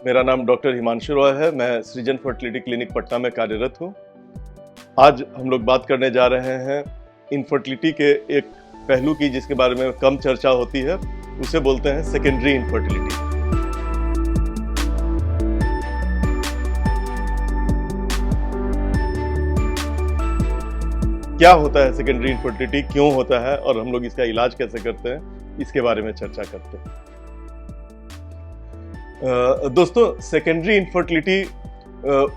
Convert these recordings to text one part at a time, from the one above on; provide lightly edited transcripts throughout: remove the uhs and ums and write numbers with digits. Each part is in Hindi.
मेरा नाम डॉक्टर हिमांशु रॉय है। मैं सृजन फर्टिलिटी क्लिनिक पटना में कार्यरत हूँ। आज हम लोग बात करने जा रहे हैं इनफर्टिलिटी के एक पहलू की जिसके बारे में कम चर्चा होती है, उसे बोलते हैं सेकेंडरी इनफर्टिलिटी। क्या होता है सेकेंडरी इनफर्टिलिटी, क्यों होता है और हम लोग इसका इलाज कैसे करते हैं, इसके बारे में चर्चा करते हैं। दोस्तों, सेकेंडरी इनफर्टिलिटी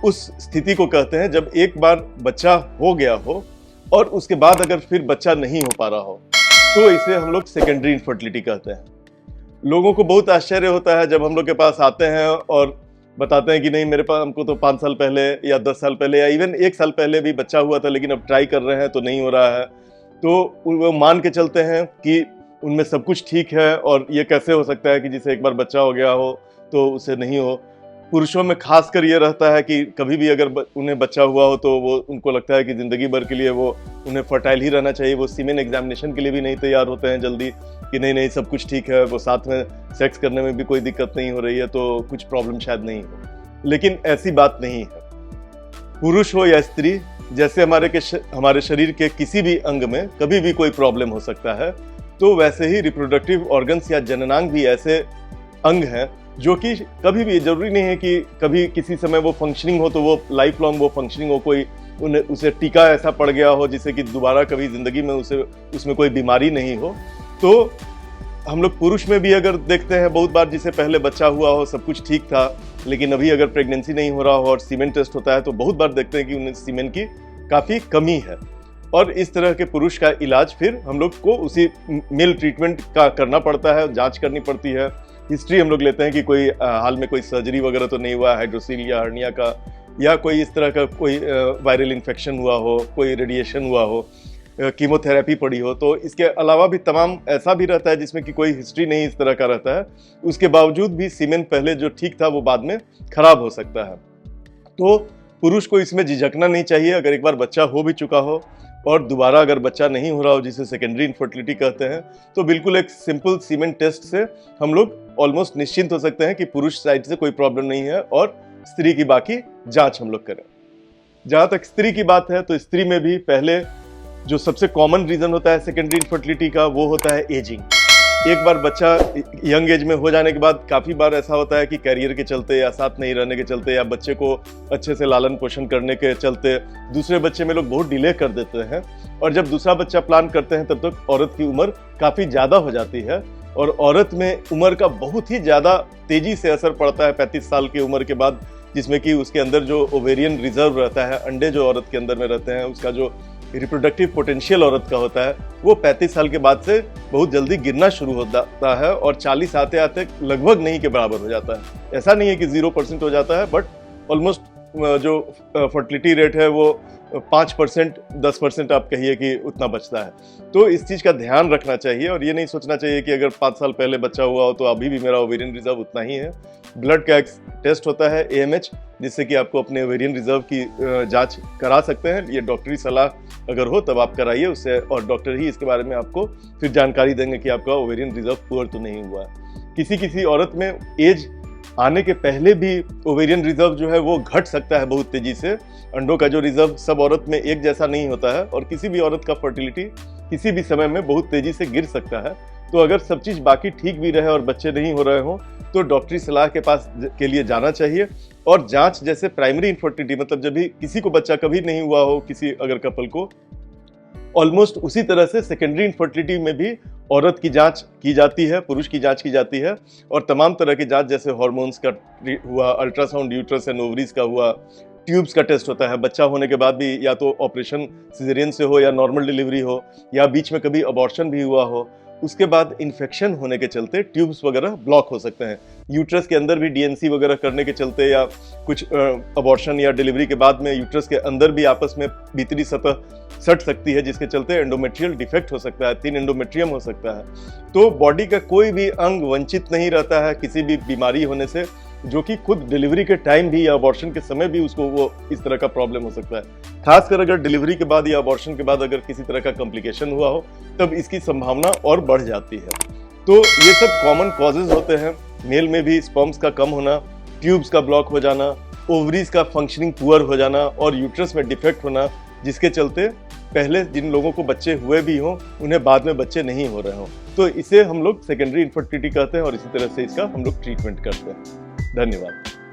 उस स्थिति को कहते हैं जब एक बार बच्चा हो गया हो और उसके बाद अगर फिर बच्चा नहीं हो पा रहा हो, तो इसे हम लोग सेकेंडरी इनफर्टिलिटी कहते हैं। लोगों को बहुत आश्चर्य होता है जब हम लोग के पास आते हैं और बताते हैं कि नहीं, मेरे पास हमको तो 5 साल पहले या 10 साल पहले या इवन 1 साल पहले भी बच्चा हुआ था, लेकिन अब ट्राई कर रहे हैं तो नहीं हो रहा है। तो वो मान के चलते हैं कि उनमें सब कुछ ठीक है और ये कैसे हो सकता है कि जिसे एक बार बच्चा हो गया हो तो उसे नहीं हो। पुरुषों में खासकर ये रहता है कि कभी भी अगर उन्हें बच्चा हुआ हो तो वो उनको लगता है कि ज़िंदगी भर के लिए वो उन्हें फर्टाइल ही रहना चाहिए। वो सीमेन एग्जामिनेशन के लिए भी नहीं तैयार होते हैं जल्दी कि नहीं सब कुछ ठीक है, वो साथ में सेक्स करने में भी कोई दिक्कत नहीं हो रही है तो कुछ प्रॉब्लम शायद नहीं हो। लेकिन ऐसी बात नहीं है। पुरुष हो या स्त्री, जैसे हमारे शरीर के किसी भी अंग में कभी भी कोई प्रॉब्लम हो सकता है, तो वैसे ही रिप्रोडक्टिव ऑर्गन्स या जननांग भी ऐसे अंग हैं जो कि कभी भी, जरूरी नहीं है कि कभी किसी समय वो फंक्शनिंग हो तो वो लाइफ लॉन्ग वो फंक्शनिंग हो, कोई उसे टीका ऐसा पड़ गया हो जिससे कि दोबारा कभी जिंदगी में उसमें कोई बीमारी नहीं हो। तो हम लोग पुरुष में भी अगर देखते हैं बहुत बार, जिसे पहले बच्चा हुआ हो, सब कुछ ठीक था, लेकिन अभी अगर प्रेगनेंसी नहीं हो रहा हो और सीमेन टेस्ट होता है तो बहुत बार देखते हैं कि उन्हें सीमेन की काफ़ी कमी है। और इस तरह के पुरुष का इलाज फिर हम लोग को उसी मेल ट्रीटमेंट का करना पड़ता है, जांच करनी पड़ती है। हिस्ट्री हम लोग लेते हैं कि कोई हाल में कोई सर्जरी वगैरह तो नहीं हुआ, हाइड्रोसील या हर्निया का, या कोई इस तरह का कोई वायरल इन्फेक्शन हुआ हो, कोई रेडिएशन हुआ हो, कीमोथेरेपी पड़ी हो। तो इसके अलावा भी तमाम ऐसा भी रहता है जिसमें कि कोई हिस्ट्री नहीं इस तरह का रहता है, उसके बावजूद भी सीमेन पहले जो ठीक था वो बाद में खराब हो सकता है। तो पुरुष को इसमें झिझकना नहीं चाहिए। अगर एक बार बच्चा हो भी चुका हो और दोबारा अगर बच्चा नहीं हो रहा हो, जिसे सेकेंडरी इनफर्टिलिटी कहते हैं, तो बिल्कुल एक सिंपल सीमेन टेस्ट से हम लोग ऑलमोस्ट निश्चिंत हो सकते हैं कि पुरुष साइड से कोई प्रॉब्लम नहीं है और स्त्री की बाकी जांच हम लोग करें। जहां तक स्त्री की बात है तो स्त्री में भी पहले जो सबसे कॉमन रीजन होता है सेकेंडरी इनफर्टिलिटी का, वो होता है एजिंग। एक बार बच्चा यंग एज में हो जाने के बाद काफ़ी बार ऐसा होता है कि कैरियर के चलते या साथ नहीं रहने के चलते या बच्चे को अच्छे से लालन पोषण करने के चलते दूसरे बच्चे में लोग बहुत डिले कर देते हैं, और जब दूसरा बच्चा प्लान करते हैं तब तक औरत की उम्र काफ़ी ज़्यादा हो जाती है और औरत में उम्र का बहुत ही ज़्यादा तेज़ी से असर पड़ता है 35 साल की उम्र के बाद, जिसमें कि उसके अंदर जो ओवेरियन रिजर्व रहता है, अंडे जो औरत के अंदर में रहते हैं, उसका जो रिप्रोडक्टिव पोटेंशियल औरत का होता है वो 35 साल के बाद से बहुत जल्दी गिरना शुरू हो जाता है और 40 आते आते लगभग नहीं के बराबर हो जाता है। ऐसा नहीं है कि 0% हो जाता है, बट ऑलमोस्ट जो फर्टिलिटी रेट है वो 5%, 10% आप कहिए कि उतना बचता है। तो इस चीज़ का ध्यान रखना चाहिए और ये नहीं सोचना चाहिए कि अगर 5 साल पहले बच्चा हुआ हो तो अभी भी मेरा ओवेरियन रिजर्व उतना ही है। ब्लड का एक टेस्ट होता है AMH, जिससे कि आपको अपने ओवेरियन रिजर्व की जांच करा सकते हैं। ये डॉक्टरी सलाह अगर हो तब आप कराइए उससे, और डॉक्टर ही इसके बारे में आपको फिर जानकारी देंगे कि आपका ओवेरियन रिजर्व पुअर तो नहीं हुआ है। किसी औरत में एज आने के पहले भी ओवेरियन रिजर्व जो है वो घट सकता है बहुत तेजी से। अंडों का जो रिजर्व सब औरत में एक जैसा नहीं होता है और किसी भी औरत का फर्टिलिटी किसी भी समय में बहुत तेजी से गिर सकता है। तो अगर सब चीज़ बाकी ठीक भी रहे और बच्चे नहीं हो रहे हों तो डॉक्टरी सलाह के पास के लिए जाना चाहिए। और जांच जैसे प्राइमरी इनफर्टिलिटी, मतलब जब भी किसी को बच्चा कभी नहीं हुआ हो, किसी अगर कपल को, ऑलमोस्ट उसी तरह से सेकेंडरी इनफर्टिलिटी में भी औरत की जांच की जाती है, पुरुष की जांच की जाती है, और तमाम तरह की जांच जैसे हार्मोन्स का हुआ, अल्ट्रासाउंड यूट्रस एंड ओवरीज का हुआ, ट्यूब्स का टेस्ट होता है। बच्चा होने के बाद भी या तो ऑपरेशन सिजेरियन से हो या नॉर्मल डिलीवरी हो या बीच में कभी अबॉर्शन भी हुआ हो, उसके बाद इन्फेक्शन होने के चलते ट्यूब्स वगैरह ब्लॉक हो सकते हैं। यूट्रस के अंदर भी DNC वगैरह करने के चलते या कुछ अबॉर्शन या डिलीवरी के बाद में यूट्रस के अंदर भी आपस में भीतरी सतह सट सकती है, जिसके चलते एंडोमेट्रियल डिफेक्ट हो सकता है, थिन एंडोमेट्रियम हो सकता है। तो बॉडी का कोई भी अंग वंचित नहीं रहता है किसी भी बीमारी होने से, जो कि खुद डिलीवरी के टाइम भी या अबॉर्शन के समय भी उसको वो इस तरह का प्रॉब्लम हो सकता है। खासकर अगर डिलीवरी के बाद या अबॉर्शन के बाद अगर किसी तरह का कॉम्प्लिकेशन हुआ हो तब इसकी संभावना और बढ़ जाती है। तो ये सब कॉमन कॉजेज होते हैं। मेल में भी स्पर्म्स का कम होना, ट्यूब्स का ब्लॉक हो जाना, ओवरीज का फंक्शनिंग पुअर हो जाना और यूट्रस में डिफेक्ट होना, जिसके चलते पहले जिन लोगों को बच्चे हुए भी हों उन्हें बाद में बच्चे नहीं हो रहे हों। तो इसे हम लोग सेकेंडरी इनफर्टिलिटी कहते हैं और इसी तरह से इसका हम लोग ट्रीटमेंट करते हैं। धन्यवाद।